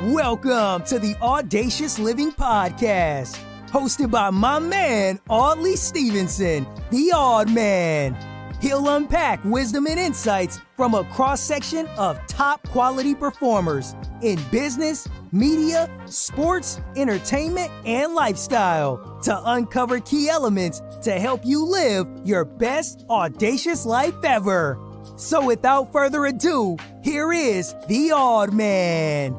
Welcome to the Audacious Living Podcast, hosted by my man, Audley Stevenson, the Odd Man. He'll unpack wisdom and insights from a cross-section of top quality performers in business, media, sports, entertainment, and lifestyle to uncover key elements to help you live your best audacious life ever. So without further ado, here is the Odd Man.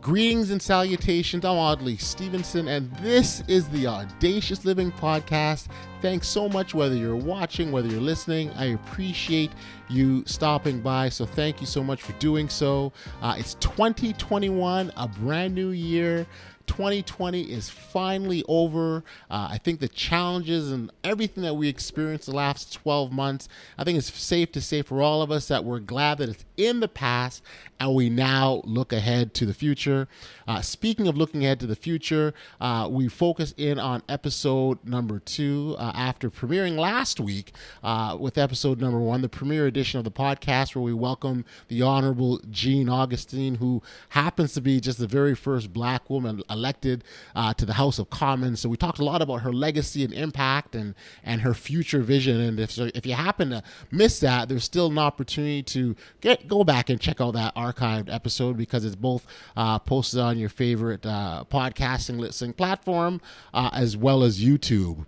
Greetings and salutations, I'm Audley Stevenson, and this is the Audacious Living Podcast. Thanks so much, whether you're watching, whether you're listening. I appreciate you stopping by, so thank you so much for doing so. It's 2021, a brand new year. 2020 is finally over. I think the challenges and everything that we experienced the last 12 months, I think it's safe to say for all of us that we're glad that it's in the past and we now look ahead to the future. Speaking of looking ahead to the future, we focus in on episode number 2 after premiering last week with episode number 1, the premiere edition of the podcast, where we welcome the Honorable Jean Augustine, who happens to be just the very first Black woman elected to the House of Commons. So we talked a lot about her legacy and impact and her future vision. And if you happen to miss that, there's still an opportunity to go back and check out that archived episode, because it's both posted on your favorite podcasting listening platform as well as YouTube.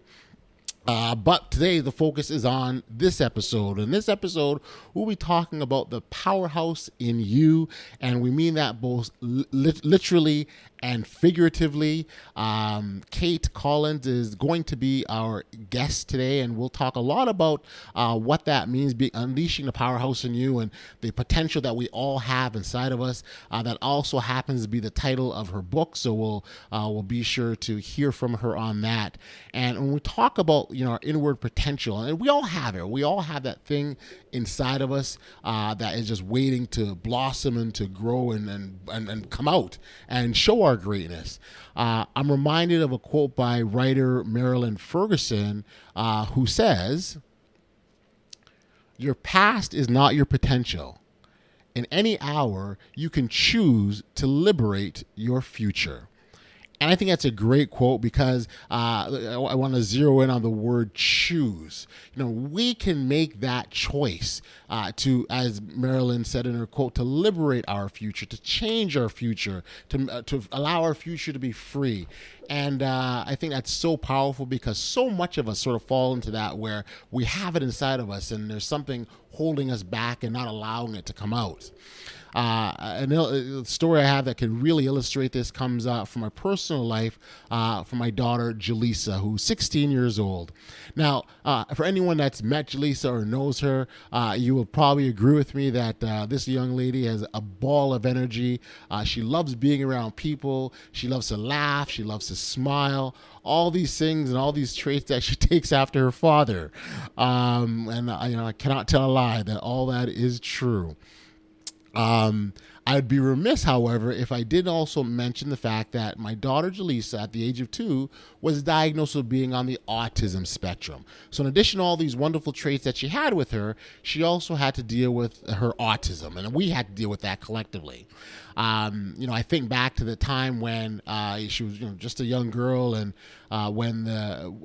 But today the focus is on this episode. In this episode, we'll be talking about the Powerhouse in You, and we mean that both literally and figuratively. Cate Collins is going to be our guest today, and we'll talk a lot about what that means, unleashing the powerhouse in you and the potential that we all have inside of us. That also happens to be the title of her book, so we'll be sure to hear from her on that. And when we talk about our inward potential, and we all have it. We all have that thing inside of us that is just waiting to blossom and to grow and come out and show our greatness. I'm reminded of a quote by writer Marilyn Ferguson, who says, "Your past is not your potential. In any hour, you can choose to liberate your future." And I think that's a great quote, because I want to zero in on the word choose. We can make that choice to, as Marilyn said in her quote, to liberate our future, to change our future, to allow our future to be free. And I think that's so powerful, because so much of us sort of fall into that, where we have it inside of us and there's something holding us back and not allowing it to come out. A story I have that can really illustrate this comes from my personal life, from my daughter, Jaleesa, who's 16 years old. Now, for anyone that's met Jaleesa or knows her, you will probably agree with me that this young lady has a ball of energy. She loves being around people. She loves to laugh. She loves to smile. All these things and all these traits that she takes after her father. I cannot tell a lie that all that is true. I'd be remiss, however, if I didn't also mention the fact that my daughter Jaleesa, at the age of 2, was diagnosed with being on the autism spectrum. So in addition to all these wonderful traits that she had with her, she also had to deal with her autism, and we had to deal with that collectively. I think back to the time when she was just a young girl, and when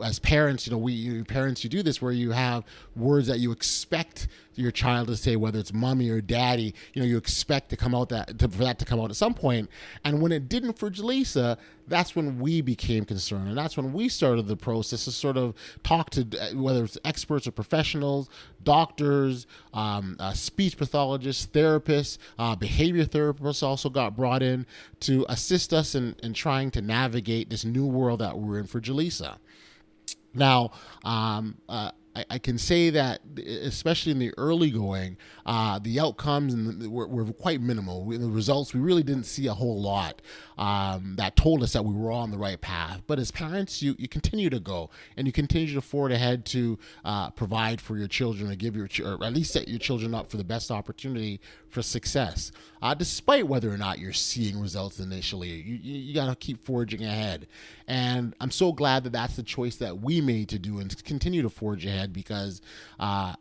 as parents, you do this where you have words that you expect your child to say, whether it's mommy or daddy, you expect to come out for that to come out at some point. And when it didn't for Jaleesa, that's when we became concerned, and that's when we started the process to sort of talk to, whether it's experts or professionals, doctors, speech pathologists, therapists, behavior therapists also got brought in to assist us in trying to navigate this new world that we're in for Jaleesa. Now, I can say that, especially in the early going, the outcomes were quite minimal. The results, we really didn't see a whole lot that told us that we were on the right path. But as parents, you continue to go, and you continue to forward ahead to provide for your children, to give or at least set your children up for the best opportunity for success, despite whether or not you're seeing results initially. You got to keep forging ahead. And I'm so glad that that's the choice that we made to do and to continue to forge ahead, because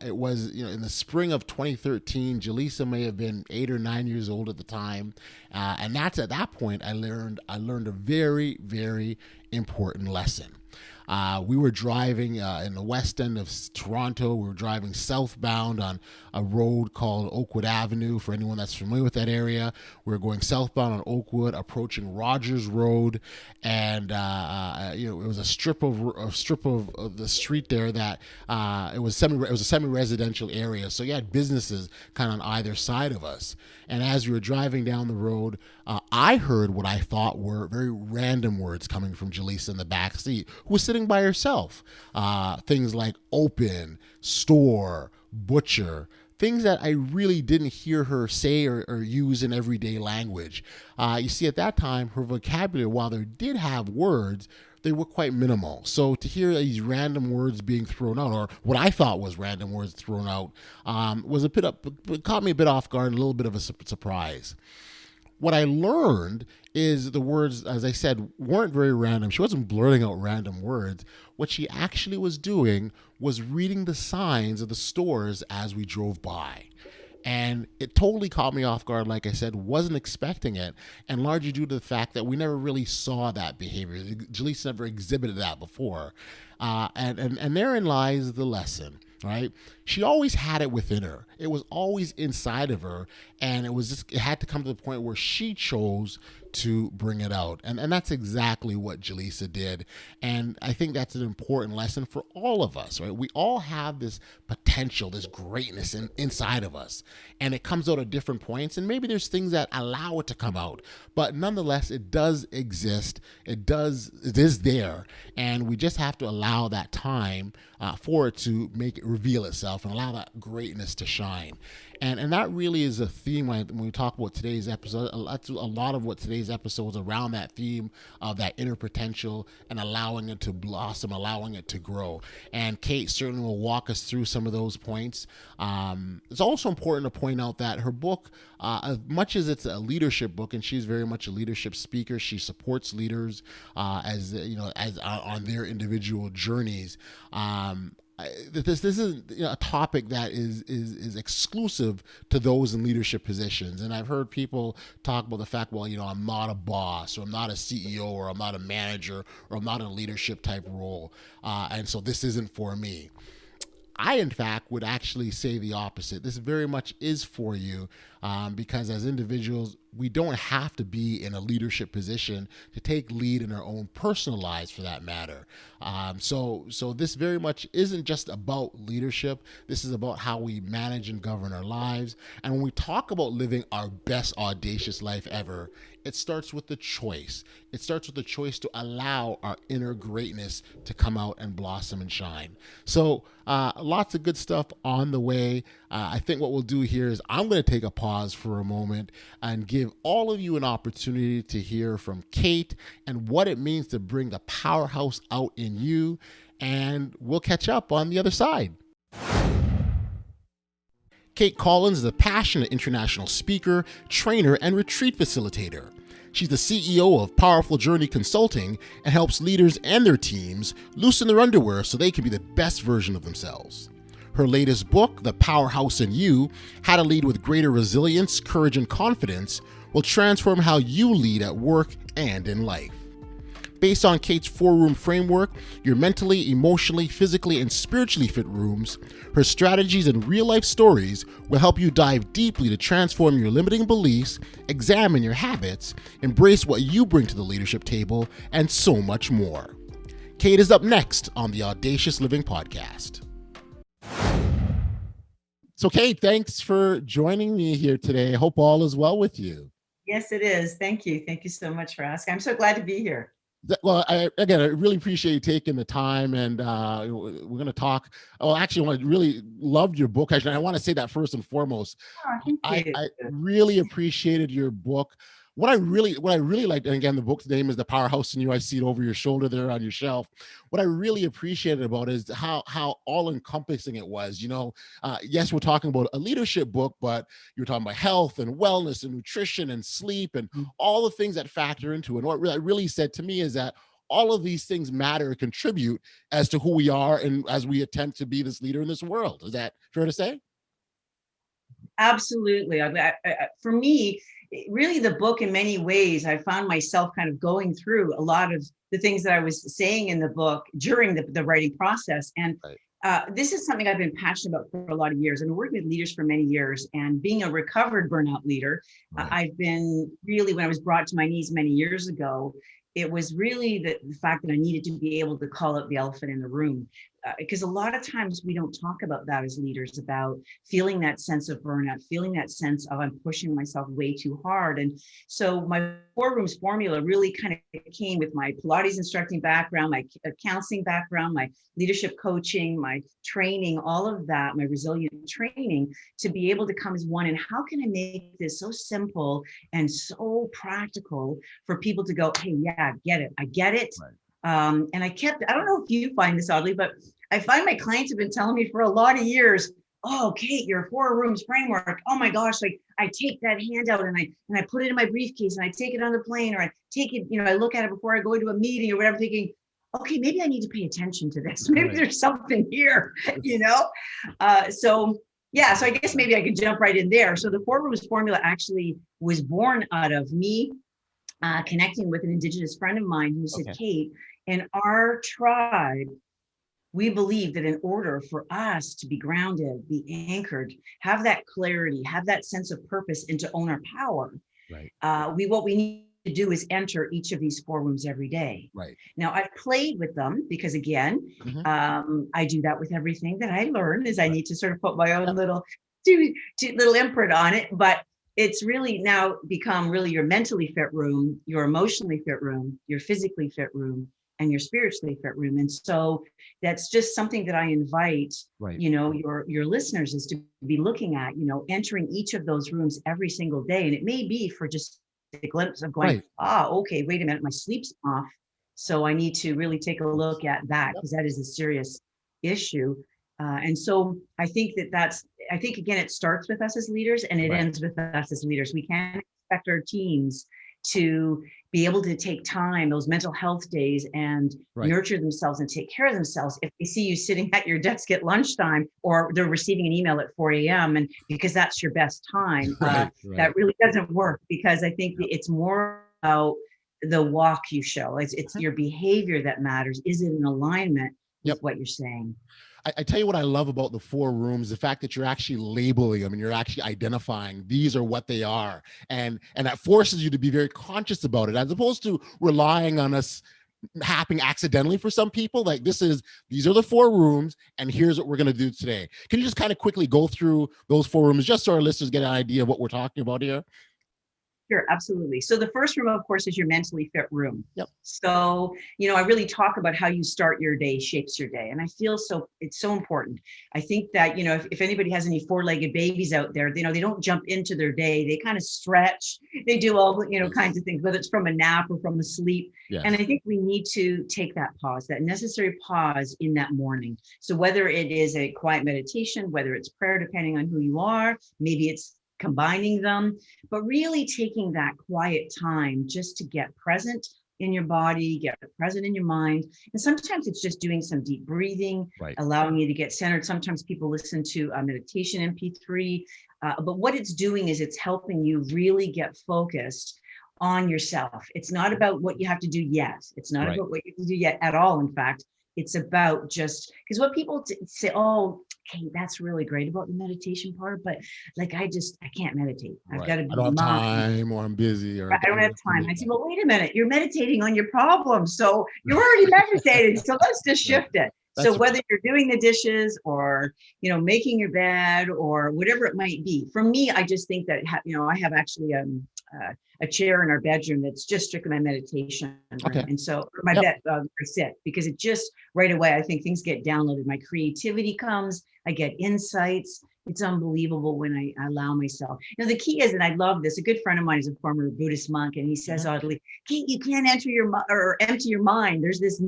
it was, in the spring of 2013, Jaleesa may have been 8 or 9 years old at the time. And that's at that point I learned a very, very important lesson. We were driving in the west end of Toronto. We were driving southbound on a road called Oakwood Avenue. For anyone that's familiar with that area, we were going southbound on Oakwood, approaching Rogers Road, and it was a strip of the street there that it was a semi-residential area. So you had businesses kind of on either side of us. And as we were driving down the road, I heard what I thought were very random words coming from Jaleesa in the back seat, who was sitting by herself. Things like open, store, butcher, things that I really didn't hear her say or use in everyday language. You see, at that time, her vocabulary, while there did have words, they were quite minimal. So to hear these random words being thrown out, or what I thought was random words thrown out, was caught me a bit off guard, a little bit of a surprise. What I learned is the words, as I said, weren't very random. She wasn't blurting out random words. What she actually was doing was reading the signs of the stores as we drove by. And it totally caught me off guard. Like I said, wasn't expecting it, and largely due to the fact that we never really saw that behavior. Jaleesa never exhibited that before. And therein lies the lesson, right? She always had it within her. It was always inside of her, and it had to come to the point where she chose to bring it out. And that's exactly what Jaleesa did. And I think that's an important lesson for all of us, right? We all have this potential, this greatness inside of us, and it comes out at different points. And maybe there's things that allow it to come out, but nonetheless, it does exist. It is there. And we just have to allow that time for it to reveal itself and allow that greatness to shine. And that really is a theme when we talk about today's episode. A lot of what today's episode is around, that theme of that inner potential and allowing it to blossom, allowing it to grow. And Cate certainly will walk us through some of those points. It's also important to point out that her book, as much as it's a leadership book, and she's very much a leadership speaker, she supports leaders as on their individual journeys. This isn't a topic that is exclusive to those in leadership positions. And I've heard people talk about the fact, well, I'm not a boss, or I'm not a CEO, or I'm not a manager, or I'm not in a leadership type role. And so this isn't for me. I, in fact, would actually say the opposite. This very much is for you, because as individuals, we don't have to be in a leadership position to take lead in our own personal lives, for that matter. So this very much isn't just about leadership. This is about how we manage and govern our lives. And when we talk about living our best audacious life ever, it starts with the choice. It starts with the choice to allow our inner greatness to come out and blossom and shine. So lots of good stuff on the way. I think what we'll do here is I'm going to take a pause for a moment and give all of you an opportunity to hear from Cate and what it means to bring the powerhouse out in you. And we'll catch up on the other side. Cate Collins is a passionate international speaker, trainer, and retreat facilitator. She's the CEO of Powerful Journey Consulting and helps leaders and their teams loosen their underwear so they can be the best version of themselves. Her latest book, The Powerhouse In You, How to Lead with Greater Resilience, Courage, and Confidence, will transform how you lead at work and in life. Based on Cate's 4-room framework, your mentally, emotionally, physically, and spiritually fit rooms, her strategies and real-life stories will help you dive deeply to transform your limiting beliefs, examine your habits, embrace what you bring to the leadership table, and so much more. Cate is up next on the Audacious Living Podcast. So Cate, thanks for joining me here today. I hope all is well with you. Yes, it is. Thank you. Thank you so much for asking. I'm so glad to be here. Well, I really appreciate you taking the time, and we're going to talk. Oh, actually, I really loved your book. Actually, I want to say that first and foremost. Oh, thank you. I really appreciated your book. what I really liked, and again, the book's name is The Powerhouse In You. I see it over your shoulder there on your shelf. What I really appreciated about it is how all encompassing it was. Yes, we're talking about a leadership book, but you're talking about health and wellness and nutrition and sleep and all the things that factor into it. And what really said to me is that all of these things matter and contribute as to who we are and as we attempt to be this leader in this world. Is that fair to say? Absolutely. For me, really the book in many ways, I found myself kind of going through a lot of the things that I was saying in the book during the writing process. And this is something I've been passionate about for a lot of years. I've been working with leaders for many years, and being a recovered burnout leader, I've been really, when I was brought to my knees many years ago, it was really the fact that I needed to be able to call out the elephant in the room. Because a lot of times we don't talk about that as leaders, about feeling that sense of burnout, feeling that sense of I'm pushing myself way too hard. And so my 4 rooms formula really kind of came with my Pilates instructing background, my counseling background, my leadership coaching, my training, all of that, my resilient training, to be able to come as one. And how can I make this so simple and so practical for people to go, hey, yeah, I get it. I get it. Right. And I don't know if you find this oddly, but I find my clients have been telling me for a lot of years, oh, Cate, your 4 rooms framework. Oh my gosh, like I take that handout and I put it in my briefcase and I take it on the plane, or I take it, I look at it before I go into a meeting or whatever, thinking, okay, maybe I need to pay attention to this. Maybe there's something here, So I guess maybe I could jump right in there. So the 4 rooms formula actually was born out of me connecting with an Indigenous friend of mine who said, Cate, in our tribe, we believe that in order for us to be grounded, be anchored, have that clarity, have that sense of purpose, and to own our power, what we need to do is enter each of these 4 rooms every day. Right. Now, I've played with them because, again, I do that with everything that I learn, is I need to sort of put my own little imprint on it. But it's really now become really your mentally fit room, your emotionally fit room, your physically fit room, and your spiritually fit room. And so that's just something that I invite, your listeners is to be looking at, entering each of those rooms every single day. And it may be for just a glimpse of going, okay, wait a minute, my sleep's off. So I need to really take a look at that, because that is a serious issue. And so I think again, it starts with us as leaders and it ends with us as leaders. We can't expect our teams to be able to take time, those mental health days, and nurture themselves and take care of themselves if they see you sitting at your desk at lunchtime, or they're receiving an email at 4 a.m. and because that's your best time. That really doesn't work, because I think it's more about the walk you show. It's your behavior that matters. Is it in alignment with what you're saying? I tell you what I love about the 4 rooms, the fact that you're actually labeling them and you're actually identifying these are what they are. And that forces you to be very conscious about it, as opposed to relying on us happening accidentally for some people. Like these are the 4 rooms and here's what we're going to do today. Can you just kind of quickly go through those 4 rooms just so our listeners get an idea of what we're talking about here? Sure, absolutely. So the first room, of course, is your mentally fit room. So, I really talk about how you start your day shapes your day. And I feel it's so important. I think that, if anybody has any 4-legged babies out there, they don't jump into their day. They kind of stretch. They do all, kinds of things, whether it's from a nap or from a sleep. And I think we need to take that pause, that necessary pause in that morning. So whether it is a quiet meditation, whether it's prayer, depending on who you are, maybe it's combining them, but really taking that quiet time just to get present in your body, get present in your mind. And sometimes it's just doing some deep breathing, allowing you to get centered. Sometimes people listen to a meditation MP3, but what it's doing is it's helping you really get focused on yourself. It's not about what you have to do yet. It's not about what you have to do yet at all. In fact, it's about just, because what people say, oh, okay, that's really great about the meditation part, but like, I can't meditate. I've got to be I don't have time, or I'm busy, or I don't have time. I say, well, wait a minute, you're meditating on your problem. So you're already meditating. So let's just shift it. So whether you're doing the dishes or, making your bed or whatever it might be, for me, I just think that, I have actually a chair in our bedroom that's just strictly my meditation room. And so my bed, I sit, because it just right away, I think things get downloaded. My creativity comes, I get insights, It's unbelievable when I allow myself. The key is, and I love this, a good friend of mine is a former Buddhist monk, and he says oddly, Kate, you can't enter or empty your mind. There's this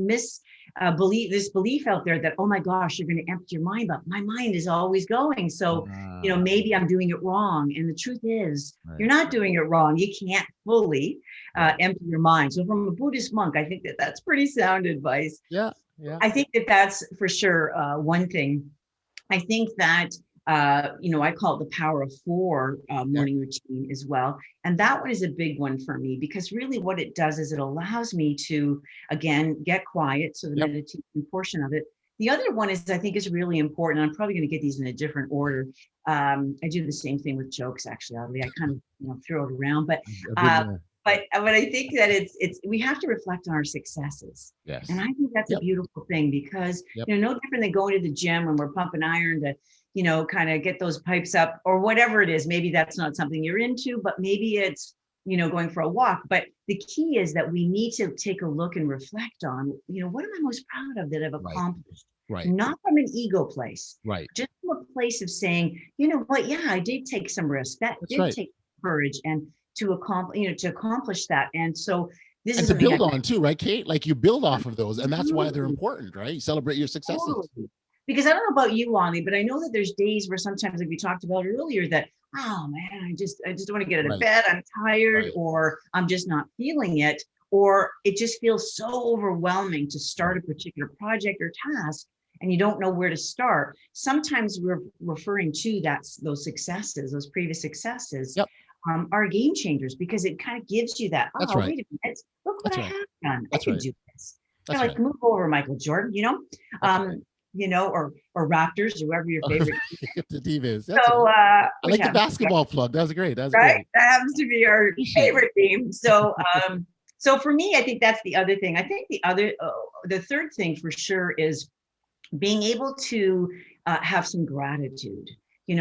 belief out there that, oh my gosh, you're going to empty your mind, but my mind is always going. So, maybe I'm doing it wrong. And the truth is, you're not doing it wrong. You can't fully empty your mind. So from a Buddhist monk, I think that that's pretty sound advice. Yeah. I think that that's for sure one thing. I think that I call it the power of four morning routine as well. And that one is a big one for me, because really what it does is it allows me to, again, get quiet. So the meditation portion of it. The other one is, I think, is really important. I'm probably going to get these in a different order. I do the same thing with jokes, actually. I kind of throw it around, but I think that it's we have to reflect on our successes. Yes. And I think that's a beautiful thing, because no different than going to the gym when we're pumping iron to kind of get those pipes up or whatever it is. Maybe that's not something you're into, but maybe it's going for a walk. But the key is that we need to take a look and reflect on what am I most proud of that I've accomplished. Right. Not from an ego place. Right. Just from a place of saying, you know what, I did take some risk. That did take courage and to accomplish that. And so this is to build on too, right, Kate? Like you build off of those, and that's why they're important, right? You celebrate your successes. Totally. Because I don't know about you, Lonnie, but I know that there's days where sometimes, like we talked about earlier, that, oh man, I just want to get out of bed. I'm tired, or I'm just not feeling it, or it just feels so overwhelming to start a particular project or task, and you don't know where to start. Sometimes we're referring to those successes, those previous successes. Are game changers, because it kind of gives you that, wait a minute, look what I have done. I can do this. Like move over, Michael Jordan, or Raptors, whoever your favorite the team is. So I like the basketball plug. That was great. That was great. That happens to be our favorite team. So so for me, I think that's the other thing. I think the third thing for sure is being able to have some gratitude.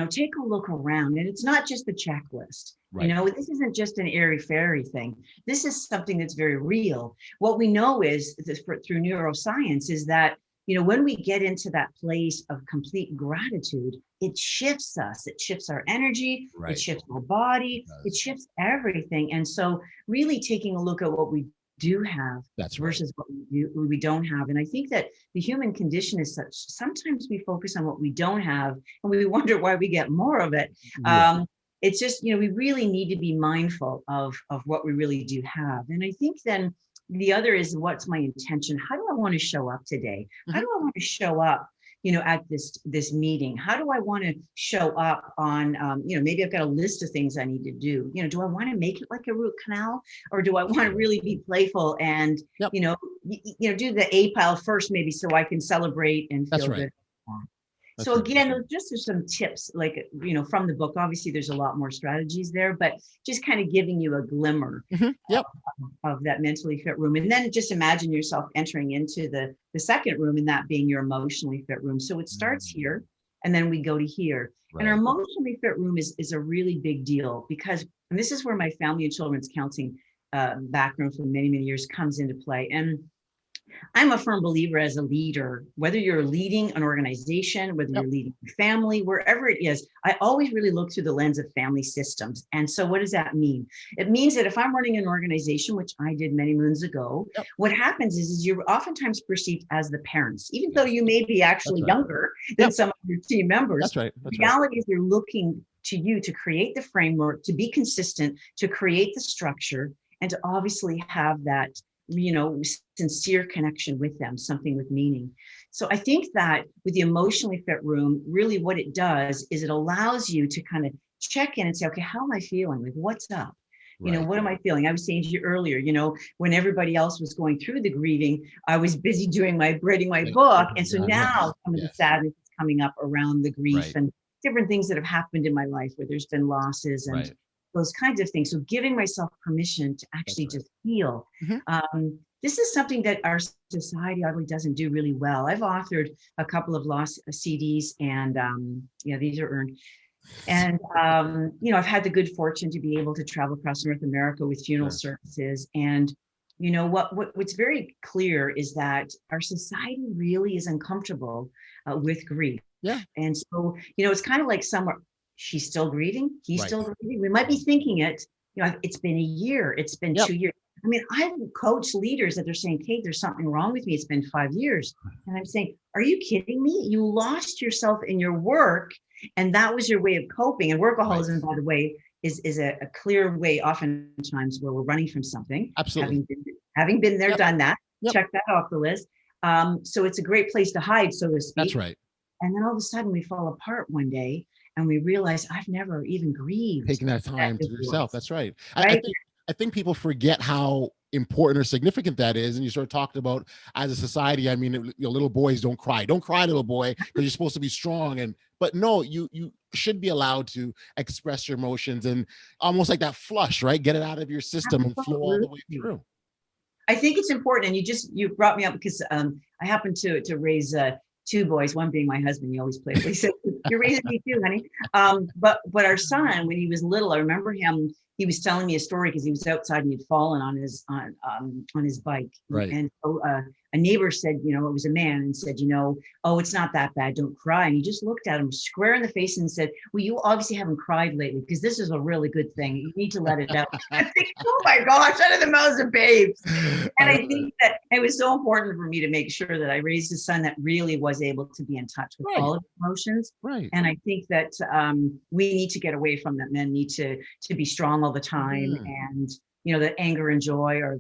Take a look around, and it's not just the checklist. This isn't just an airy-fairy thing. This is something that's very real. What we know is through neuroscience is that when we get into that place of complete gratitude, it shifts us. It shifts our energy. It shifts our body. It shifts everything. And so really taking a look at what we do have versus what we don't have. And I think that the human condition is such, sometimes we focus on what we don't have and we wonder why we get more of it. It's just, we really need to be mindful of what we really do have. And I think then the other is, what's my intention? How do I want to show up today? How do I want to show up, at this meeting? How do I want to show up on, maybe I've got a list of things I need to do. Do I want to make it like a root canal, or do I want to really be playful and, do the A pile first, maybe, so I can celebrate and feel good. So again, just some tips, like, from the book. Obviously, there's a lot more strategies there, but just kind of giving you a glimmer of that mentally fit room. And then just imagine yourself entering into the second room, and that being your emotionally fit room. So it starts here, and then we go to here. And our emotionally fit room is a really big deal, because, and this is where my family and children's counseling background for many, many years comes into play. And I'm a firm believer, as a leader, whether you're leading an organization, whether you're leading a family, wherever it is, I always really look through the lens of family systems. And so what does that mean? It means that if I'm running an organization, which I did many moons ago, what happens is you're oftentimes perceived as the parents, even though you may be actually younger than some of your team members. The reality is they're looking to you to create the framework, to be consistent, to create the structure, and to obviously have that sincere connection with them, something with meaning. So I think that with the emotionally fit room, really what it does is it allows you to kind of check in and say, okay, how am I feeling? Like, what's up? What am I feeling? I was saying to you earlier, when everybody else was going through the grieving, I was busy writing my book. And so now some of the sadness is coming up around the grief and different things that have happened in my life where there's been losses and those kinds of things. So giving myself permission to actually just feel. This is something that our society probably doesn't do really well. I've authored a couple of lost CDs, and these are earned. And I've had the good fortune to be able to travel across North America with funeral services. And what's very clear is that our society really is uncomfortable with grief. Yeah. And so, it's kind of like somewhere she's still grieving. He's Right. still grieving. We might be thinking it, it's been a year. It's been Yep. 2 years. I mean, I've coached leaders that they're saying, Kate, there's something wrong with me. It's been 5 years. And I'm saying, are you kidding me? You lost yourself in your work, and that was your way of coping. And workaholism, Right. by the way, is a clear way oftentimes where we're running from something. Absolutely. Having been there, Yep. done that, Yep. check that off the list. So it's a great place to hide, so to speak. That's right. And then all of a sudden we fall apart one day and we realize I've never even grieved. Taking that time to yourself. That's right. Right? I think people forget how important or significant that is. And you sort of talked about, as a society, I mean, little boys don't cry. Don't cry, little boy, because you're supposed to be strong. But no, you should be allowed to express your emotions, and almost like that flush, right? Get it out of your system and flow all the way through. I think it's important. And you brought me up because I happen to raise two boys, one being my husband. He always plays. He said, "You're raising me too, honey." But our son, when he was little, I remember him. He was telling me a story because he was outside and he'd fallen on his bike. Right. And so a neighbor said, it was a man, and said, "Oh, it's not that bad. Don't cry." And he just looked at him square in the face and said, "Well, you obviously haven't cried lately, because this is a really good thing. You need to let it out." I think, oh my gosh, out of the mouths of babes. And I think that it was so important for me to make sure that I raised a son that really was able to be in touch with all of the emotions. Right. And I think that we need to get away from that. Men need to be strong all the time. And the anger and joy are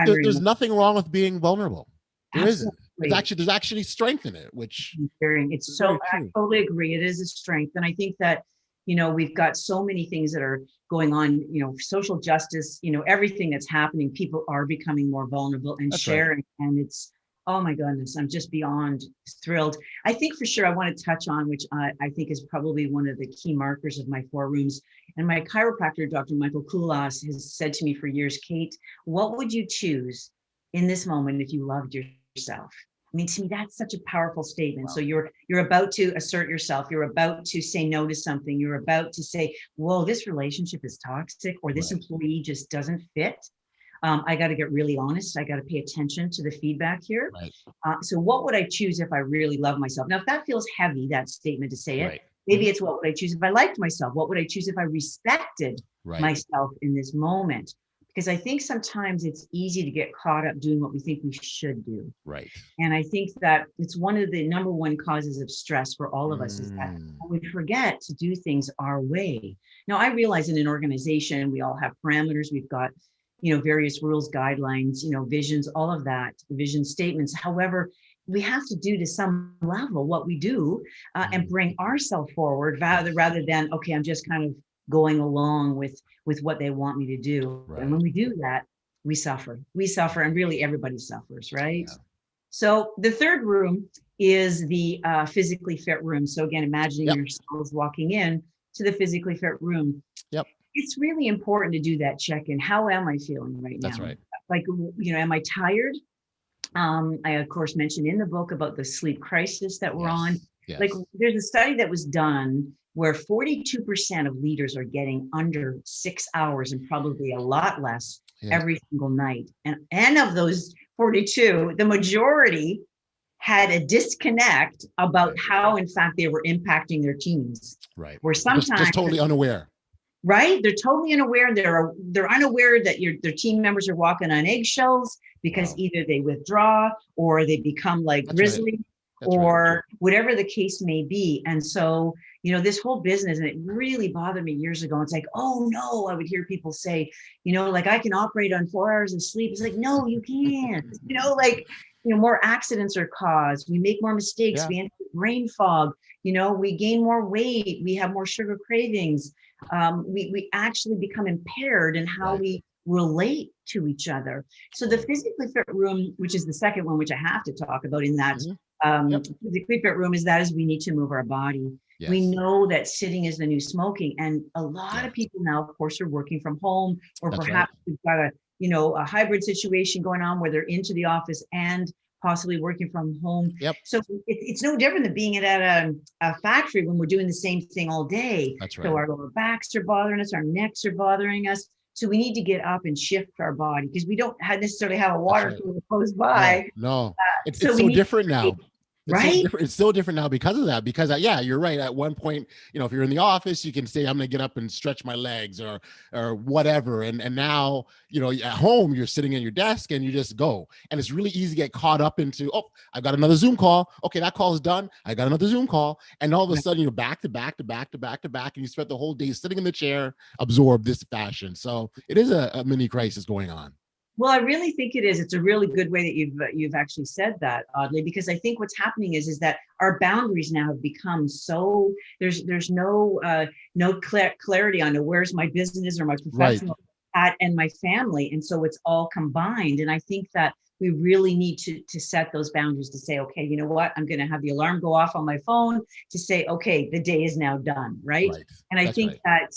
there's nothing wrong with being vulnerable. There isn't. There's actually strength in it, which it's so I totally agree. It is a strength. And I think that we've got so many things that are going on, social justice, everything that's happening. People are becoming more vulnerable and sharing. Right. And it's, oh my goodness, I'm just beyond thrilled. I think for sure I want to touch on, which I think is probably one of the key markers of my 4 rooms. And my chiropractor, Dr. Michael Koulas, has said to me for years, Kate, what would you choose in this moment if you loved yourself? I mean, to me, that's such a powerful statement. Wow. So you're about to assert yourself. You're about to say no to something. You're about to say, whoa, this relationship is toxic, or this employee just doesn't fit. I got to get really honest. I got to pay attention to the feedback here. Right. So what would I choose if I really love myself? Now, if that feels heavy, that statement to say it, maybe it's what would I choose if I liked myself? What would I choose if I respected myself in this moment? Because I think sometimes it's easy to get caught up doing what we think we should do. Right. And I think that it's one of the number one causes of stress for all of us is that we forget to do things our way. Now, I realize in an organization, we all have parameters. We've got various rules, guidelines, visions, all of that, vision statements. However, we have to do to some level what we do and bring ourselves forward rather than, okay, I'm just kind of going along with what they want me to do. Right. And when we do that, we suffer, and really everybody suffers, right? Yeah. So the third room is the physically fit room. So again, imagining yourselves walking in to the physically fit room. Yep. It's really important to do that check-in. How am I feeling right now? That's right. Like, am I tired? I, of course, mentioned in the book about the sleep crisis that we're on. Yes. Like, there's a study that was done where 42% of leaders are getting under 6 hours, and probably a lot less every single night. And of those 42, the majority had a disconnect about how, in fact, they were impacting their teams. Right. Where sometimes just totally unaware. Right? They're totally unaware. They're unaware that their team members are walking on eggshells because either they withdraw or they become like grizzly or whatever the case may be. And so, this whole business, and it really bothered me years ago. It's like, oh no, I would hear people say, like, I can operate on 4 hours of sleep. It's like, no, you can't. More accidents are caused. We make more mistakes. Yeah. We end up with brain fog. We gain more weight. We have more sugar cravings. We actually become impaired in how we relate to each other. So the physically fit room, which is the second one, which I have to talk about in that physically fit room, is we need to move our body. Yes. We know that sitting is the new smoking. And a lot of people now, of course, are working from home, or perhaps we've got a hybrid situation going on where they're into the office and possibly working from home. Yep. So it's no different than being at a factory when we're doing the same thing all day. That's right. So our lower backs are bothering us, our necks are bothering us. So we need to get up and shift our body because we don't necessarily have a water cooler close by. No. It's so different now. It's so right? different. It's so different now because of that. Because yeah, you're right. At one point, if you're in the office, you can say, "I'm going to get up and stretch my legs," or whatever. And now, at home, you're sitting at your desk and you just go. And it's really easy to get caught up into, oh, I've got another Zoom call. Okay, that call is done. I got another Zoom call, and all of a sudden, you're back to back to back to back to back, and you spent the whole day sitting in the chair, absorbed this fashion. So it is a mini crisis going on. Well, I really think it is. It's a really good way that you've actually said that, Audley, because I think what's happening is that our boundaries now have become so there's no clarity on where's my business or my professional at and my family, and so it's all combined. And I think that we really need to set those boundaries to say, okay, you know what, I'm going to have the alarm go off on my phone to say, okay, the day is now done, right? And I think that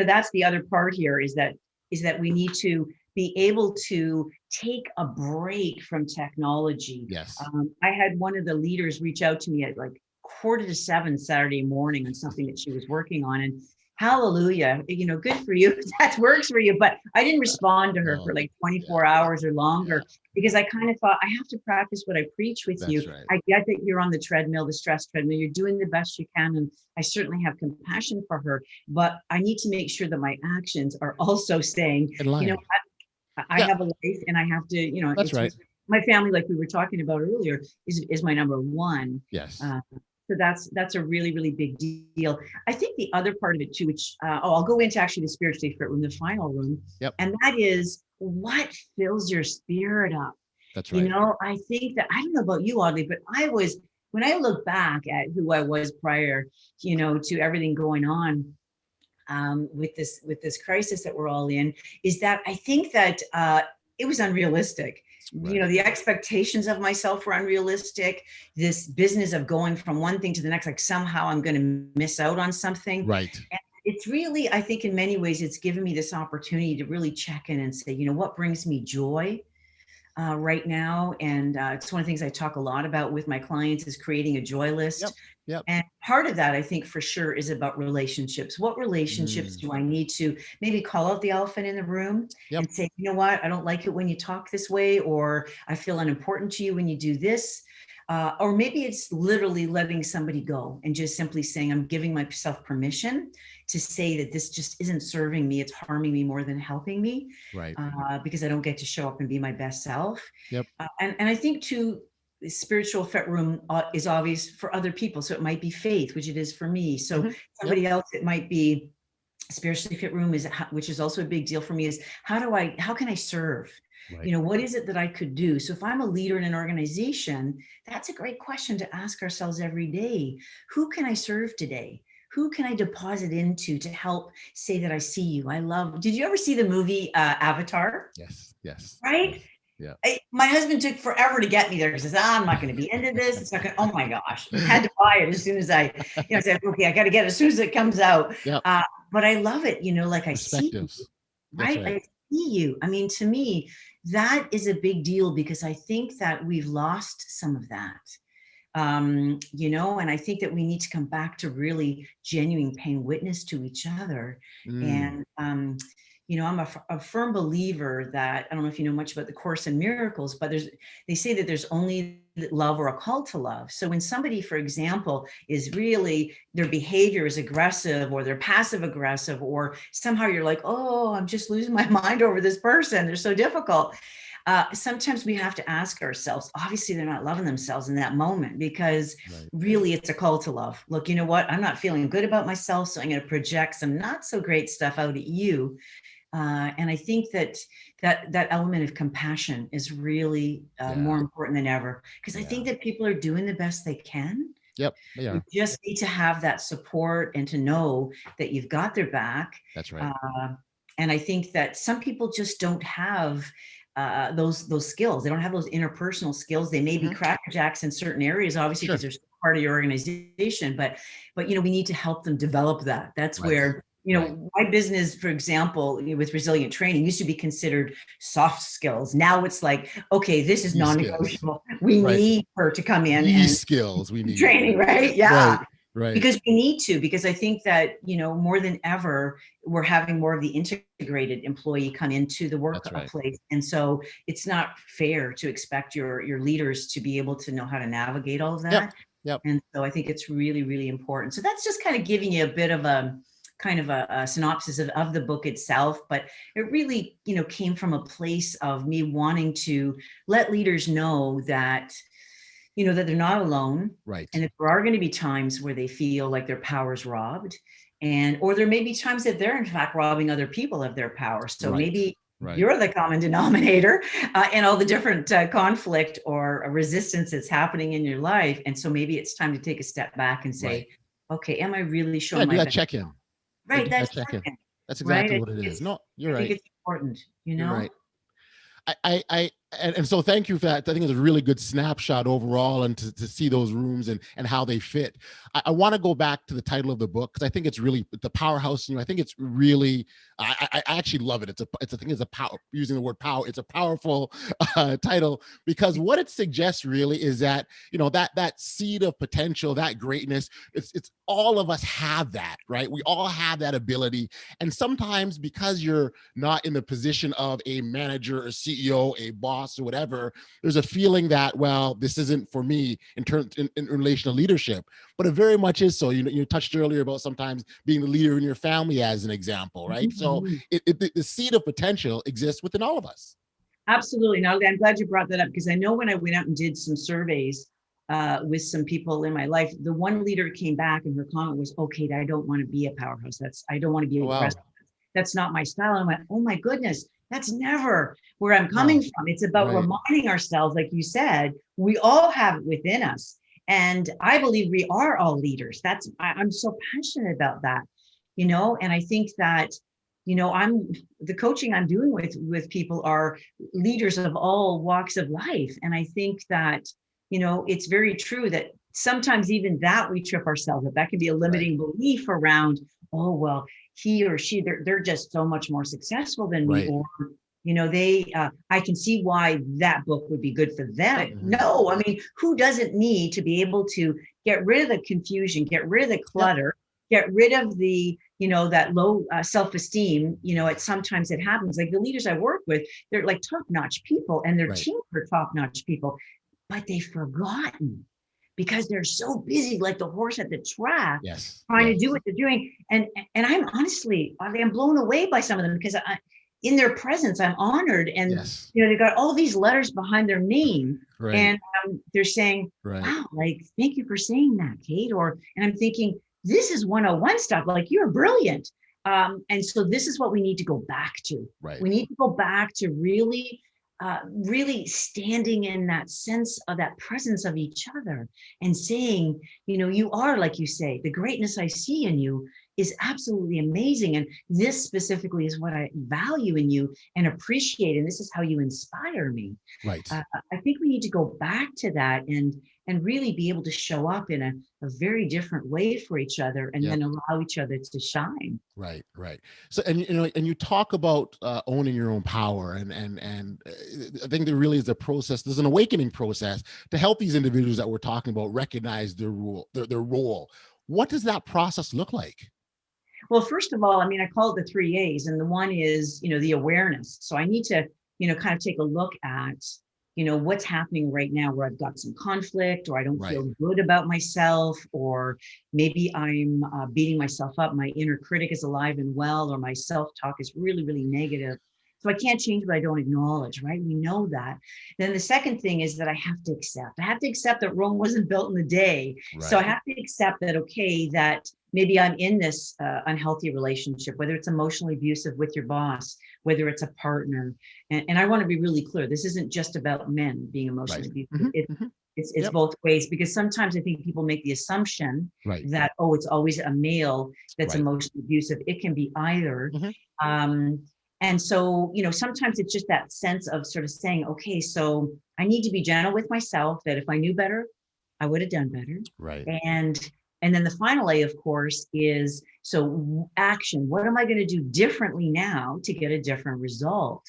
that's the other part here is that we need to be able to take a break from technology. Yes. I had one of the leaders reach out to me at like 6:45 Saturday morning on something that she was working on, and hallelujah, good for you. That works for you. But I didn't respond to her for like 24 hours or longer because I kind of thought I have to practice what I preach with you. Right. I get that you're on the treadmill, the stress treadmill. You're doing the best you can. And I certainly have compassion for her, but I need to make sure that my actions are also saying, I have a life and I have to, that's right. My family, like we were talking about earlier, is my number one. Yes. So that's a really, really big deal. I think the other part of it too, which I'll go into actually the spiritually fit room, the final room. Yep. And that is what fills your spirit up. That's right. I think that, I don't know about you, Audley, but when I look back at who I was prior, to everything going on, with this crisis that we're all in, is that I think that it was unrealistic. Right. The expectations of myself were unrealistic. This business of going from one thing to the next, like somehow I'm going to miss out on something. Right. And it's really, I think in many ways, it's given me this opportunity to really check in and say, what brings me joy right now. And it's one of the things I talk a lot about with my clients is creating a joy list. Yep. And part of that, I think for sure, is about relationships. What relationships do I need to maybe call out the elephant in the room and say, you know what, I don't like it when you talk this way, or I feel unimportant to you when you do this. Or maybe it's literally letting somebody go and just simply saying, I'm giving myself permission to say that this just isn't serving me. It's harming me more than helping me. Right. Because I don't get to show up and be my best self. Yep. And I think too, the spiritual fit room is obvious for other people. So it might be faith, which it is for me. So somebody else, it might be spiritually fit room, which is also a big deal for me, is how can I serve? Right. What is it that I could do? So if I'm a leader in an organization, that's a great question to ask ourselves every day. Who can I serve today? Who can I deposit into to help say that I see you? Did you ever see the movie Avatar? Yes. Right? Yeah. My husband took forever to get me there because he says, I'm not going to be into this. It's not going. Oh my gosh! I had to buy it as soon as I, said, okay, I got to get it as soon as it comes out. Yep. But I love it. Like I see you, right? I see you. I mean, to me, that is a big deal because I think that we've lost some of that. And I think that we need to come back to really genuine paying witness to each other. And I'm a firm believer that, I don't know if you know much about the Course in Miracles, but they say that there's only love or a call to love. So when somebody, for example, is really, their behavior is aggressive or they're passive aggressive, or somehow you're like, oh, I'm just losing my mind over this person, they're so difficult. Sometimes we have to ask ourselves, obviously they're not loving themselves in that moment, because really it's a call to love. Look, you know what? I'm not feeling good about myself, so I'm going to project some not so great stuff out at you. And I think that element of compassion is really more important than ever, because I think that people are doing the best they can. Yep. Yeah. You just need to have that support and to know that you've got their back. That's right. And I think that some people just don't have those skills. They don't have those interpersonal skills. They may be crackerjacks in certain areas, obviously, because they're part of your organization. But we need to help them develop that. That's where. My business, for example, with resilient training used to be considered soft skills. Now it's like, okay, this is non-negotiable. We need her to come in These skills we need training, right? Yeah. Right. Because we need to, because I think that, more than ever, we're having more of the integrated employee come into the workplace. And so it's not fair to expect your leaders to be able to know how to navigate all of that. Yep. And so I think it's really, really important. So that's just kind of giving you a bit of a synopsis of the book itself, but it really, came from a place of me wanting to let leaders know that, that they're not alone. Right. And if there are going to be times where they feel like their power is robbed, or there may be times that they're in fact robbing other people of their power. So maybe you're the common denominator in all the different conflict or resistance that's happening in your life. And so maybe it's time to take a step back and say, okay, am I really showing my best? Check in. Right. That's check-in. That's exactly what it is. No, you're right. I think it's important, You're right. And so thank you for that. I think it's a really good snapshot overall, and to see those rooms and how they fit. I want to go back to the title of the book, because I think it's really the Powerhouse in You. I think it's really, I actually love it. Using the word power, it's a powerful title, because what it suggests really is that, that seed of potential, that greatness, it's all of us have that, right? We all have that ability. And sometimes, because you're not in the position of a manager or CEO, a boss, or whatever, there's a feeling that, well, this isn't for me in relation to leadership. But it very much is so. You touched earlier about sometimes being the leader in your family, as an example, right? So the seed of potential exists within all of us. Absolutely. Now, I'm glad you brought that up, because I know when I went out and did some surveys with some people in my life, the one leader came back and her comment was, okay, I don't want to be a powerhouse. I don't want to be aggressive. That's not my style. And I went, oh my goodness, that's never where I'm coming from. It's about reminding ourselves, like you said, we all have it within us. And I believe we are all leaders. I'm so passionate about that, and I think that, the coaching I'm doing with people are leaders of all walks of life. And I think that, it's very true that sometimes even that we trip ourselves up. That can be a limiting belief around, oh, well, he or she, they're just so much more successful than me, or I can see why that book would be good for them. No, I mean, who doesn't need to be able to get rid of the confusion, get rid of the clutter, get rid of the, that low self-esteem, sometimes it happens. Like the leaders I work with, they're like top-notch people, and their team are top-notch people, but they've forgotten, because they're so busy, like the horse at the track, trying to do what they're doing. And I'm honestly, I'm blown away by some of them, because in their presence, I'm honored. And, they've got all these letters behind their name. And they're saying, wow, like, thank you for saying that, Cate. And I'm thinking, this is 101 stuff. Like, you're brilliant. And so this is what we need to go back to. We need to go back to really standing in that sense of that presence of each other, and saying, you are, like you say, the greatness I see in you is absolutely amazing. And this specifically is what I value in you and appreciate. And this is how you inspire me. I think we need to go back to that and really be able to show up in a very different way for each other, and then allow each other to shine. Right. So, and you talk about owning your own power, and I think there really is a process. There's an awakening process to help these individuals that we're talking about recognize their role. What does that process look like? Well, first of all, I mean, I call it the 3 A's, and the one is, the awareness. So I need to, kind of take a look at, what's happening right now where I've got some conflict, or I don't feel good about myself, or maybe I'm beating myself up. My inner critic is alive and well, or my self-talk is really, really negative. So I can't change what I don't acknowledge, right? We know that. Then the second thing is that I have to accept. I have to accept that Rome wasn't built in a day. So I have to accept that, okay, that maybe I'm in this unhealthy relationship, whether it's emotionally abusive with your boss, whether it's a partner. And I want to be really clear. This isn't just about men being emotionally abusive. It's both ways, because sometimes I think people make the assumption that, oh, it's always a male that's emotionally abusive. It can be either. And so, sometimes it's just that sense of sort of saying, okay, so I need to be gentle with myself, that if I knew better, I would have done better. And then the final A, of course, is so action. What am I going to do differently now to get a different result?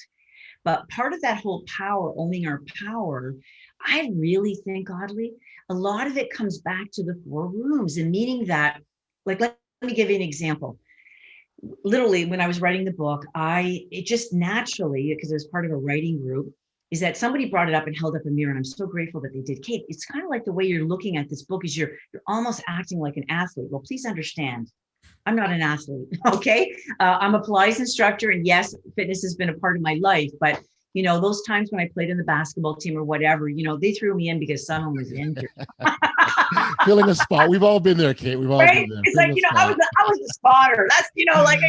But part of that whole power, owning our power, I really think, oddly, a lot of it comes back to the 4 rooms, and meaning that, like, let me give you an example. Literally, when I was writing the book, it just naturally, because it was part of a writing group, is that somebody brought it up and held up a mirror, and I'm so grateful that they did. Cate, it's kind of like the way you're looking at this book is you're almost acting like an athlete. Well, please understand, I'm not an athlete. Okay. I'm a Pilates instructor. And yes, fitness has been a part of my life. But, those times when I played in the basketball team or whatever, they threw me in because someone was injured. Filling a spot. We've all been there, Cate. We've all Right? been there. It's like, I was the spotter. That's, like,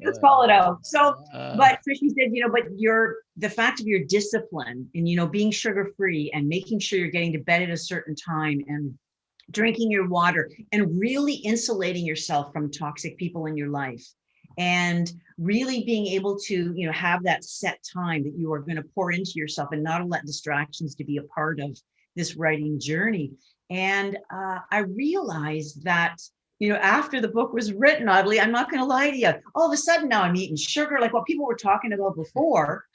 let's call it out. So, but so she said, but the fact of your discipline and, being sugar free and making sure you're getting to bed at a certain time and drinking your water and really insulating yourself from toxic people in your life, and really being able to, have that set time that you are going to pour into yourself and not let distractions to be a part of this writing journey. And I realized that, after the book was written, oddly, I'm not going to lie to you, all of a sudden now I'm eating sugar, like what people were talking about before.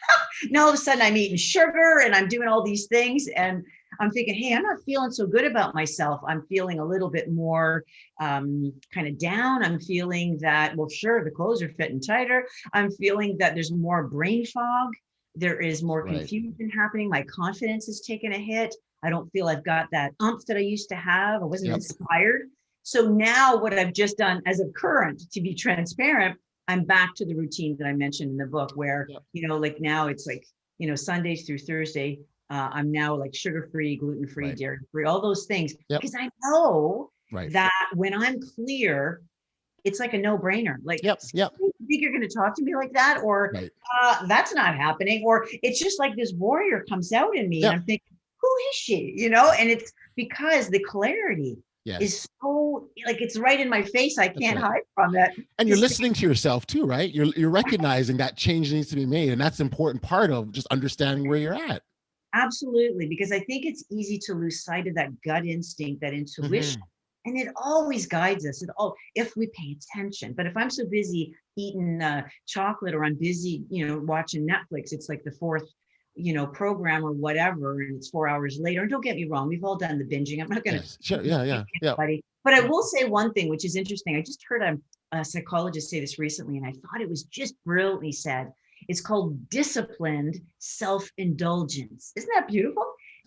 Now all of a sudden I'm eating sugar and I'm doing all these things. And I'm thinking, hey, I'm not feeling so good about myself. I'm feeling a little bit more kind of down. I'm feeling that, well, sure, the clothes are fitting tighter. I'm feeling that there's more brain fog. There is more confusion happening. My confidence is taking a hit. I don't feel I've got that oomph that I used to have. I wasn't inspired. So now what I've just done as of current, to be transparent, I'm back to the routine that I mentioned in the book where, like now it's like, Sundays through Thursday, I'm now like sugar-free, gluten-free, dairy-free, all those things, because I know that when I'm clear, it's like a no-brainer. Like, you think you're going to talk to me like that, or that's not happening, or it's just like this warrior comes out in me, and I'm thinking, who is she? And it's because the clarity is so, like, it's right in my face. I can't hide from it. And you're listening to yourself too, right? You're recognizing that change needs to be made, and that's an important part of just understanding where you're at. Absolutely, because I think it's easy to lose sight of that gut instinct, that intuition, and it always guides us. If we pay attention. But if I'm so busy eating chocolate, or I'm busy, watching Netflix, it's like the fourth, program or whatever, and it's 4 hours later. And don't get me wrong, we've all done the binging. I'm not going to, but I will say one thing, which is interesting. I just heard a psychologist say this recently, and I thought it was just brilliantly said. It's called disciplined self-indulgence. Isn't that beautiful?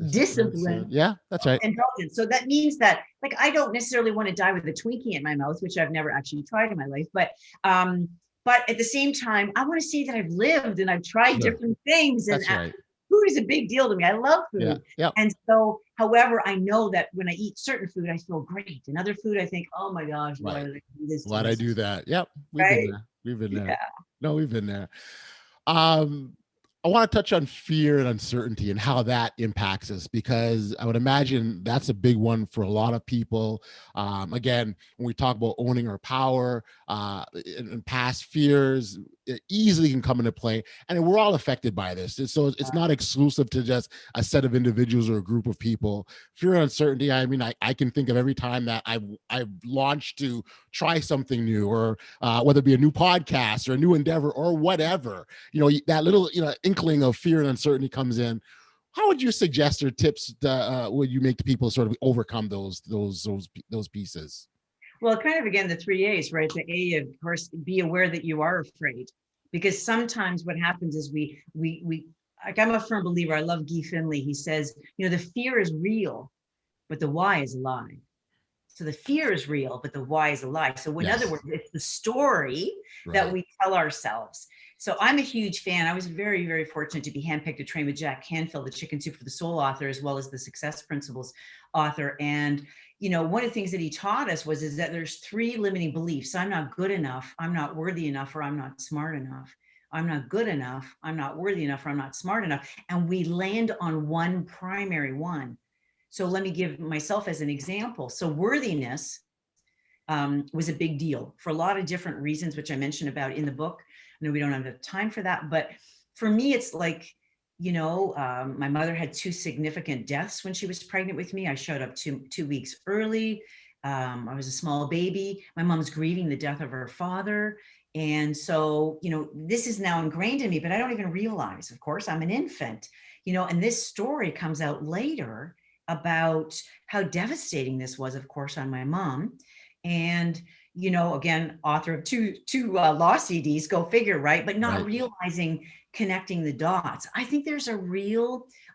Discipline. Yeah, that's right. Indulgence. So that means that, like, I don't necessarily want to die with a Twinkie in my mouth, which I've never actually tried in my life. But at the same time, I want to say that I've lived and I've tried different things. And food is a big deal to me. I love food. And so, however, I know that when I eat certain food, I feel great. And other food, I think, oh my gosh, why did I do this? Why'd I do that? Yep. We've been there. No, we've been there. I want to touch on fear and uncertainty and how that impacts us, because I would imagine that's a big one for a lot of people. Again, when we talk about owning our power, and past fears, it easily can come into play, and we're all affected by this. So it's not exclusive to just a set of individuals or a group of people. Fear and uncertainty. I mean, I can think of every time that I've launched to try something new, or whether it be a new podcast or a new endeavor or whatever, that little, inkling of fear and uncertainty comes in. How would you suggest, or tips would you make to people sort of overcome those pieces? Well, kind of, again, the 3 A's, right? The A, of course, be aware that you are afraid, because sometimes what happens is we like, I'm a firm believer. I love Guy Finley. He says, the fear is real, but the why is a lie. So the fear is real, but the why is a lie. So in other words, it's the story that we tell ourselves. So I'm a huge fan. I was very, very fortunate to be handpicked to train with Jack Canfield, the Chicken Soup for the Soul author, as well as the Success Principles author. And, one of the things that he taught us is that there's 3 limiting beliefs. I'm not good enough, I'm not worthy enough, or I'm not smart enough. I'm not good enough, I'm not worthy enough, or I'm not smart enough. And we land on one primary one. So let me give myself as an example. So worthiness was a big deal for a lot of different reasons, which I mentioned about in the book. I know we don't have enough time for that, but for me, it's like, my mother had 2 significant deaths when she was pregnant with me. I showed up 2 weeks early. I was a small baby. My mom's grieving the death of her father. And so, this is now ingrained in me, but I don't even realize, of course, I'm an infant. And this story comes out later about how devastating this was, of course, on my mom. And, again, author of two law CDs, go figure, right? But not realizing, connecting the dots. I think there's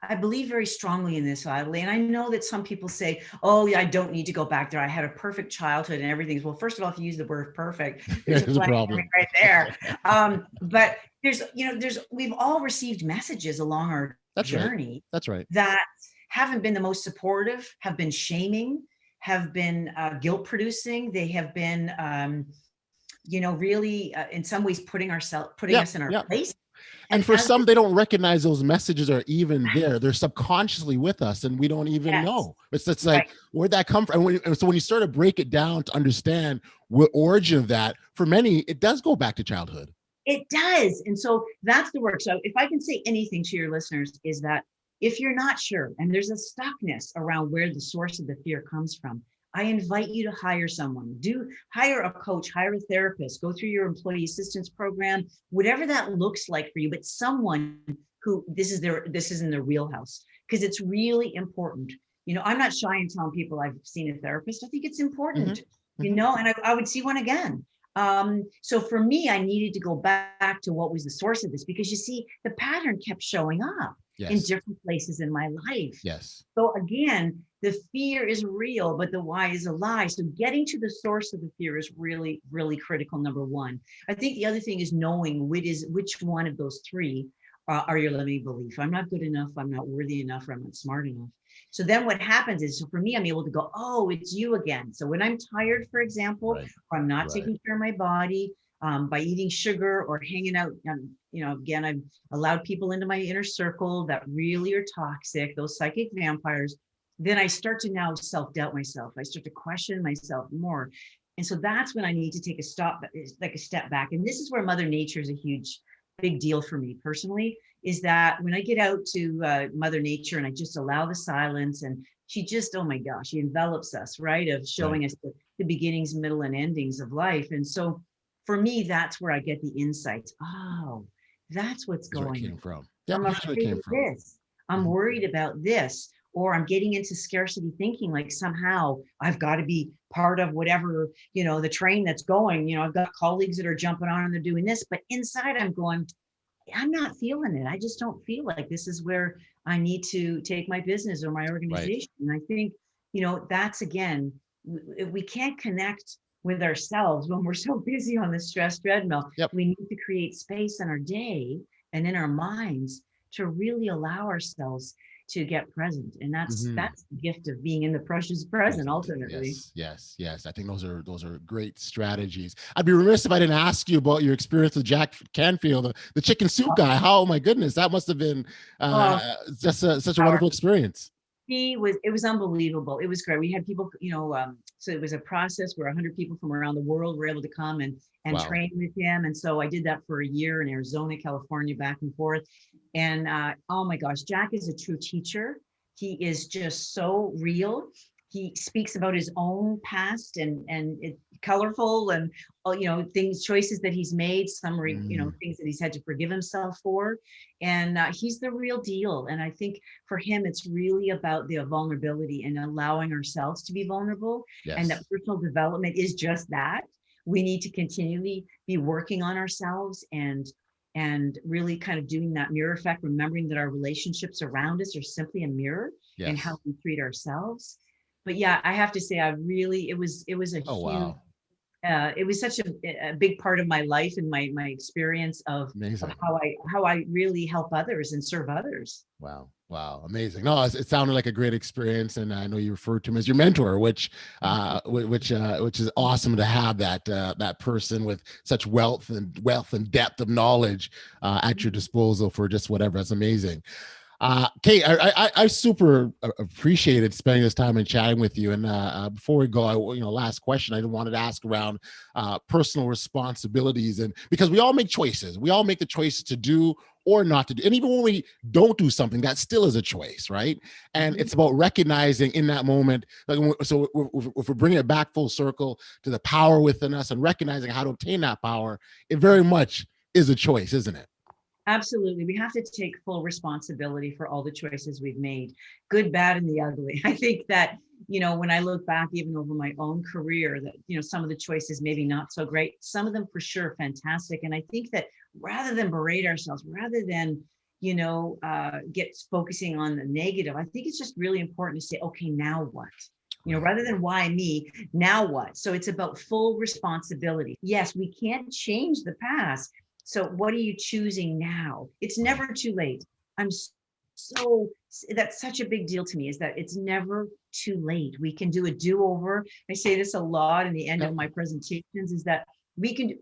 I believe very strongly in this, Audley. And I know that some people say, oh, yeah, I don't need to go back there. I had a perfect childhood and everything. Well, first of all, if you use the word perfect, there's a problem right there. But we've all received messages along our journey. That's right. That haven't been the most supportive, have been shaming, have been guilt producing. They have been, really in some ways putting us in our place. And for some, they don't recognize those messages are even there. They're subconsciously with us and we don't even know. It's like, where'd that come from? So when you start to break it down to understand what origin of that, for many, it does go back to childhood. It does. And so that's the work. So if I can say anything to your listeners, is that if you're not sure and there's a stuckness around where the source of the fear comes from, I invite you to hire someone. Hire a coach, hire a therapist, go through your employee assistance program, whatever that looks like for you, but someone who this is in their wheelhouse, because it's really important. I'm not shy in telling people I've seen a therapist. I think it's important, and I would see one again. So for me, I needed to go back to what was the source of this, because you see, the pattern kept showing up in different places in my life. Yes. So again, the fear is real, but the why is a lie. So getting to the source of the fear is really, really critical. Number one. I think the other thing is knowing which one of those three are your limiting belief. I'm not good enough. I'm not worthy enough. Or I'm not smart enough. So then what happens is, so for me, I'm able to go, oh, it's you again. So when I'm tired, for example, or I'm not taking care of my body, by eating sugar or hanging out, again, I've allowed people into my inner circle that really are toxic, those psychic vampires. Then I start to now self-doubt myself. I start to question myself more. And so that's when I need to take a step back. And this is where Mother Nature is a big deal for me personally, is that when I get out to Mother Nature and I just allow the silence, and she just, oh my gosh, she envelops us, right? Of showing us the beginnings, middle, and endings of life. And so for me, that's where I get the insights. Oh, that's what's going on. Where it came from. I'm afraid of this. I'm worried about this. Or I'm getting into scarcity thinking, like somehow I've got to be part of whatever, the train that's going. I've got colleagues that are jumping on and they're doing this, but inside I'm going, I'm not feeling it. I just don't feel like this is where I need to take my business or my organization. And I think, that's, again, we can't connect with ourselves when we're so busy on the stress treadmill. We need to create space in our day and in our minds to really allow ourselves to get present. And that's the gift of being in the precious present, ultimately. Yes. I think those are great strategies. I'd be remiss if I didn't ask you about your experience with Jack Canfield, the chicken soup guy. Oh my goodness, that must have been just such a wonderful experience. It was unbelievable. It was great. We had people, so it was a process where 100 people from around the world were able to come and train with him. And so I did that for a year in Arizona, California, back and forth. And oh my gosh, Jack is a true teacher. He is just so real. He speaks about his own past and it's colorful and choices that he's made, some things that he's had to forgive himself for, and he's the real deal. And I think for him, it's really about the vulnerability and allowing ourselves to be vulnerable. And that personal development is just that. We need to continually be working on ourselves and really kind of doing that mirror effect, remembering that our relationships around us are simply a mirror and how we treat ourselves. But yeah, I have to say, it was a huge, it was such a big part of my life and my experience of how I really help others and serve others. Wow. Amazing. No, it sounded like a great experience. And I know you referred to him as your mentor, which is awesome to have that person with such wealth and depth of knowledge at your disposal for just whatever. That's amazing. Cate, I super appreciated spending this time and chatting with you. And before we go, last question I wanted to ask around personal responsibilities, and because we all make choices, we all make the choices to do or not to do, and even when we don't do something, that still is a choice, right? And it's about recognizing in that moment. So if we're bringing it back full circle to the power within us and recognizing how to obtain that power, it very much is a choice, isn't it? Absolutely. We have to take full responsibility for all the choices we've made, good, bad, and the ugly. I think that, when I look back even over my own career, that, some of the choices maybe not so great, some of them for sure fantastic. And I think that rather than berate ourselves, rather than, get focusing on the negative, I think it's just really important to say, okay, now what? Rather than why me, now what? So it's about full responsibility. Yes, we can't change the past. So what are you choosing now? It's never too late. I'm so, that's such a big deal to me, is that it's never too late. We can do a do-over. I say this a lot in the end of my presentations, is that we can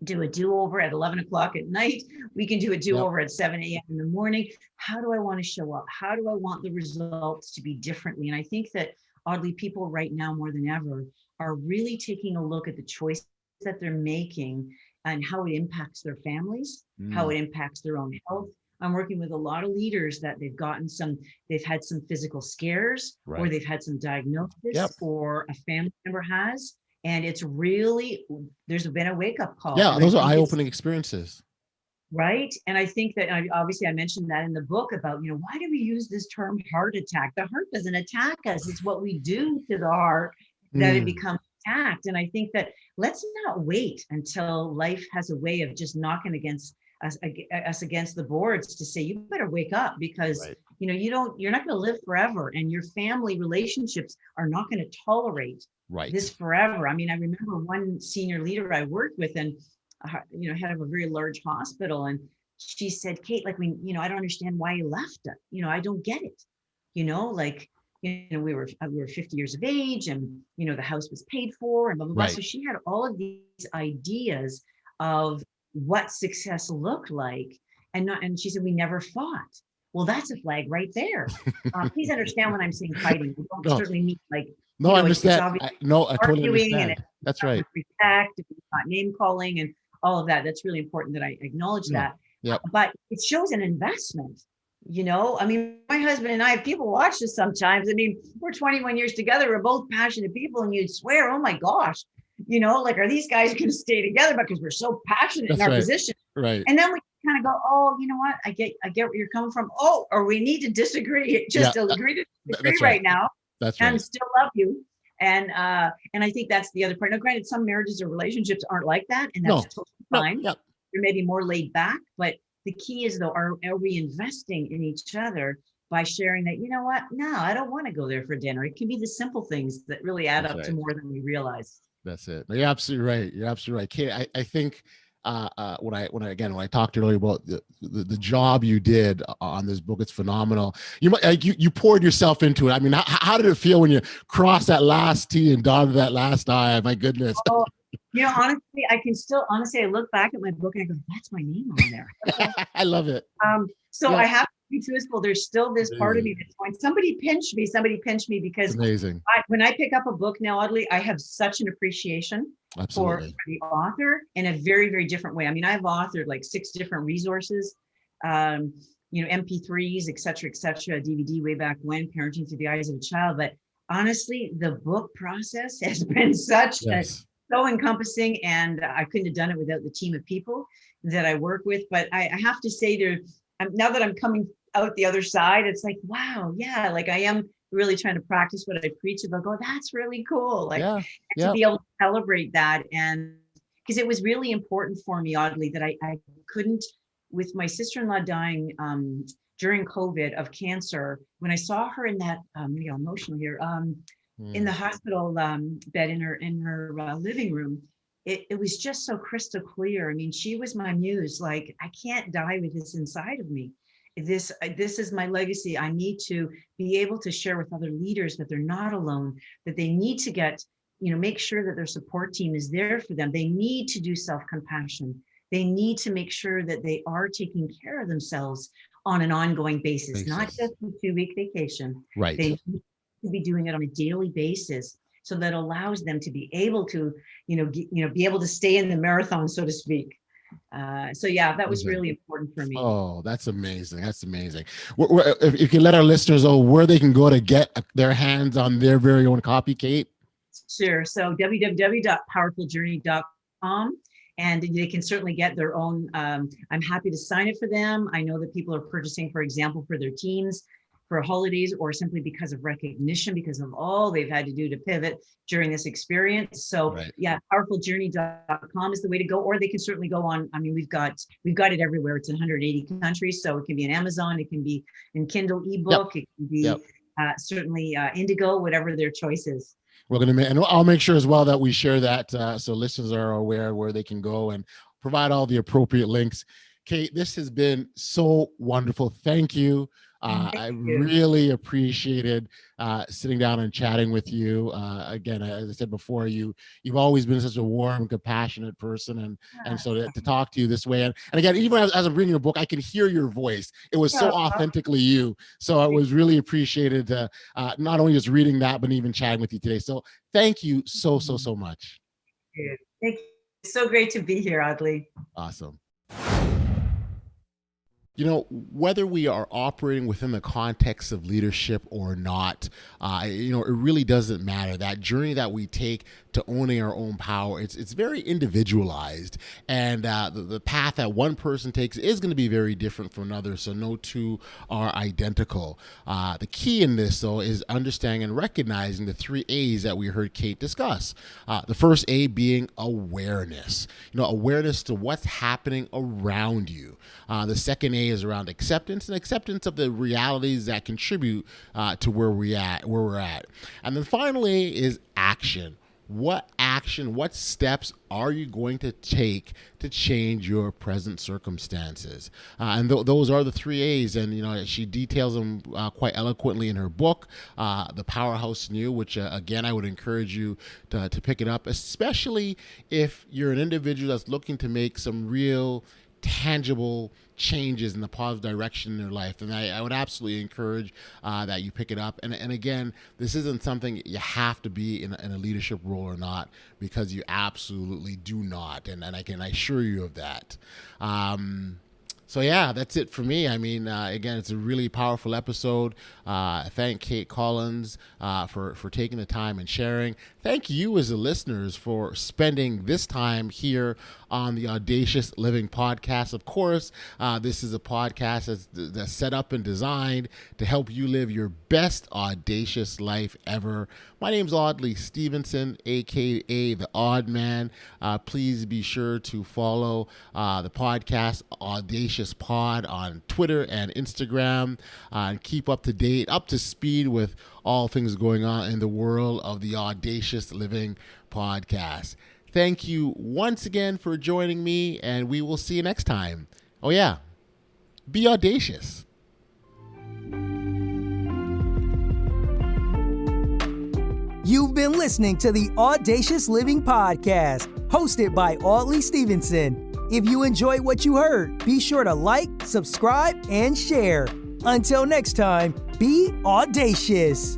do a do-over at 11 o'clock at night. We can do a do-over at 7 a.m. in the morning. How do I want to show up? How do I want the results to be differently? And I think that oddly, people right now more than ever are really taking a look at the choices that they're making and how it impacts their families, how it impacts their own health. I'm working with a lot of leaders that they've had some physical scares, or they've had some diagnosis, or a family member has. And it's really, there's been a wake-up call. Yeah, those are eye-opening experiences. Right. And I think that obviously I mentioned that in the book about, why do we use this term heart attack? The heart doesn't attack us. It's what we do to the heart that it becomes attacked. And I think that let's not wait until life has a way of just knocking against us against the boards to say, you better wake up, because you're not going to live forever, and your family relationships are not going to tolerate this forever. I mean, I remember one senior leader I worked with, and head of a very large hospital. And she said, Kate, I don't understand why you left it. I don't get it. We were 50 years of age, and, the house was paid for, and blah, blah, blah. So she had all of these ideas of what success looked like. And she said, we never fought. Well, that's a flag right there. Please understand when I'm saying fighting, we don't certainly mean no, I understand. I totally understand. That's right. Respect, not name calling, and all of that. That's really important that I acknowledge that. But it shows an investment. I mean, my husband and I, people watch this sometimes. I mean, we're 21 years together. We're both passionate people, and you'd swear, oh my gosh, are these guys going to stay together because we're so passionate in our position? Right. And then we kind of go, oh, you know what? I get where you're coming from. Oh, or we need to disagree. Just agree to disagree right now. That's right. And still love you. And I think that's the other part. Now, granted, some marriages or relationships aren't like that, and that's totally fine. They're maybe more laid back, but the key is, though, are we investing in each other by sharing that, you know what? No, I don't want to go there for dinner. It can be the simple things that really add up to more than we realize. That's it. You're absolutely right. You're absolutely right, Kate. I think when I talked earlier about the job you did on this book, it's phenomenal. You poured yourself into it. I mean, how did it feel when you crossed that last T and dotted that last I? My goodness. Oh, honestly, I look back at my book and I go, that's my name on there. I love it. I have to be truthful. There's still this part of me that's going, somebody pinch me, because amazing. When I pick up a book now, oddly, I have such an appreciation for the author in a very, very different way. I mean, I've authored like 6 different resources, MP3s, et cetera, DVD way back when, Parenting Through the Eyes of a Child. But honestly, the book process has been so encompassing, and I couldn't have done it without the team of people that I work with. But I have to say, now that I'm coming out the other side, it's like, wow, yeah, like I am really trying to practice what I preach about. Go, that's really cool. To be able to celebrate that. And because it was really important for me, oddly, that I couldn't, with my sister-in-law dying during COVID of cancer, when I saw her in that, emotional here, in the hospital bed in her living room, it was just so crystal clear. I mean, she was my muse. Like, I can't die with this inside of me. This is my legacy. I need to be able to share with other leaders that they're not alone, that they need to get, make sure that their support team is there for them. They need to do self-compassion. They need to make sure that they are taking care of themselves on an ongoing basis, not just a 2-week vacation. Right. They need to be doing it on a daily basis, so that allows them to be able to, be able to stay in the marathon, so to speak. That was really important for me. Oh, that's amazing. That's amazing. If you can let our listeners know where they can go to get their hands on their very own copy, Kate. Sure. So www.powerfuljourney.com. and they can certainly get their own. I'm happy to sign it for them. I know that people are purchasing, for example, for their teams for holidays, or simply because of recognition, because of all they've had to do to pivot during this experience. So Right. yeah, powerfuljourney.com is the way to go, or they can certainly go on. I mean, we've got it everywhere. It's in 180 countries. So it can be in Amazon, it can be in Kindle ebook, it can be certainly Indigo, whatever their choice is. We're going to, and I'll make sure as well that we share that so listeners are aware where they can go and provide all the appropriate links. Cate, this has been so wonderful. Thank you. I really appreciated sitting down and chatting with you. Again, as I said before, you've always been such a warm, compassionate person, and so to talk to you this way, and again, even as I'm reading your book, I can hear your voice. It was so authentically you. So it was really appreciated not only just reading that, but even chatting with you today. So thank you so much. Thank you. It's so great to be here, Audley. Awesome. You know, whether we are operating within the context of leadership or not, it really doesn't matter. That journey that we take to owning our own power, it's very individualized. And the path that one person takes is going to be very different from another. So no two are identical. The key in this, though, is understanding and recognizing the 3 A's that we heard Cate discuss. The first A being awareness. Awareness to what's happening around you. The second A is around acceptance, and acceptance of the realities that contribute to where we're at. And then finally is action. What steps are you going to take to change your present circumstances? And those are the 3 A's. And, she details them quite eloquently in her book, The Powerhouse In You, which, again, I would encourage you to pick it up, especially if you're an individual that's looking to make some real tangible changes in the positive direction in their life. And I would absolutely encourage that you pick it up. And again, this isn't something you have to be in a leadership role or not, because you absolutely do not. And I can assure you of that. So yeah, that's it for me. I mean, again, it's a really powerful episode. Thank Cate Collins for taking the time and sharing. Thank you as the listeners for spending this time here on the Audacious Living Podcast. Of course, this is a podcast that's set up and designed to help you live your best audacious life ever. My name's Audley Stevenson, aka The Odd Man. Please be sure to follow the podcast Audacious Pod on Twitter and Instagram, and keep up to speed with all things going on in the world of the Audacious Living Podcast. Thank you once again for joining me, and we will see you next time. Oh yeah, be audacious. You've been listening to the Audacious Living Podcast, hosted by Audley Stevenson. If you enjoyed what you heard, be sure to like, subscribe, and share. Until next time, be audacious.